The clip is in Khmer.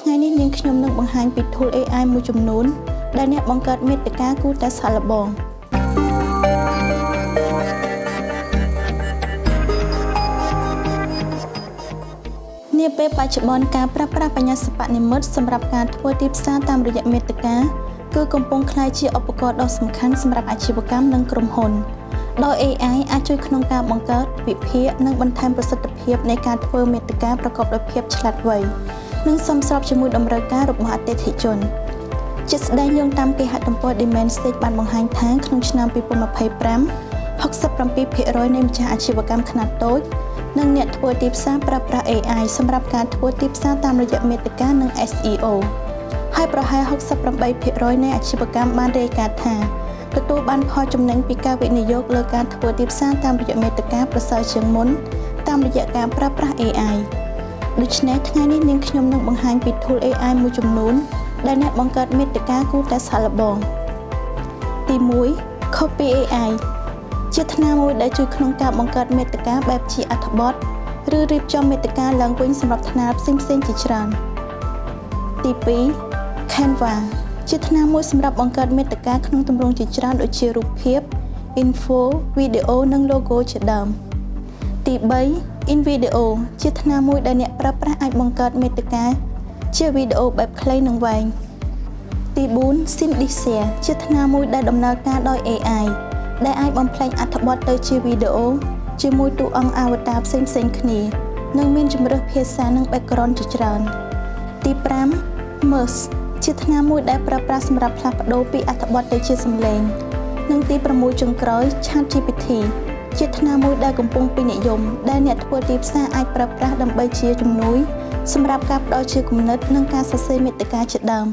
ថ្ងៃនេះនាងខ្ញុំនឹងបង្ហាញពី tool AI មួយចំនួនដែលអ្នកបង្កើតមាតិកាគួរតែសាកល្បងនាពេលបច្ចុប្បន្នការប្រើប្រាស់បញ្ញាសិប្បនិម្មិតសម្រាប់ការធ្វើទីផ្សារតាមរយៈមាតិកាគឺកំពុងក្លាយជាឧបករណ៍ដ៏សំខាន់សម្រាប់អាជីវកម្មនិងក្រុមហ៊ុនដោយ AI អាចជួយក្នុងការបង្កើតវិភាគនិងបន្ថែមប្រសិទ្ធភាពនៃការធ្វើមាតិកាប្រកបដោយភាពឆ្លាតវៃនិងសមស្របជាមួយតម្រូវការរបស់អតិថិជនជាក់ស្ដែងយោងតាមគេហទំព័រ Dimensity បានបង្ហាញថាក្នុងឆ្នាំ2025 67% នៃម្ចាស់អាជីវកម្មខ្នាតតូចនិងអ្នកធ្វើទីផ្សារប្រើប្រាស់ AI សម្រាប់ការធ្វើទីផ្សារតាមរយៈមាតិកានិង SEO ហើយប្រហែល 68% នៃអាជីវកម្មបានរាយការណ៍ថាទទួលបានផលចំណេញពីការវិនិយោគលើការធ្វើទីផ្សារតាមរយៈមាតិកាប្រសើរជាងមុនតាមរយៈការប្រើប្រាស់ AI ដូច្នេះថ្ងៃនេះនាងខ្ញុំនឹងបង្ហាញពី tool AI មួយចំនួនដែលអ្នកបង្កើតមាតិកាគួរតែសាកល្បងទី1 Copy AI ជាថ្នាលមួយដែលជួយក្នុងការបង្កើតមាតិកាបែបជាអត្ថបទឬរៀបចំមាតិកាឡើងវិញសម្រាប់ថ្នាលផ្សេងៗជាច្រើនទី2 Canva ជាថ្នាលមួយសម្រាប់បង្កើតមាតិកាក្នុងទម្រង់ជាច្រើនដូចជារូបភាព info វីដេអូនិង logo ជាដើមទី3 InVideo ជាថ្នាលមួយដែលអ្នកប្រើប្រាស់អាចបង្កើតមាតិកាជាវីដេអូបែបខ្លីនិងវែងទី4 Synthesia ជាថ្នាលមួយដែលដំណើរការដោយ AI ដែលអាចបំប្លែងអត្ថបទទៅជាវីដេអូជាមួយតួអង្គអវតារផ្សេងៗគ្នានិងមានជម្រើសភាសានិង background ជាច្រើនទី5 Merge ជាថ្នាលមួយដែលប្រើប្រាស់សម្រាប់ផ្លាស់ប្ដូរពីអត្ថបទទៅជាសំឡេងនិងទី6ចុងក្រោយ ChatGPT ជាថ្នាលមួយដែលកំពុងពេញនិយមដែលអ្នកធ្វើទីផ្សារអាចប្រើប្រាស់ដើម្បីជាជំនួយសម្រាប់ការផ្ដល់ជាគំនិតនិងការសរសេរមាតិកាជាដើម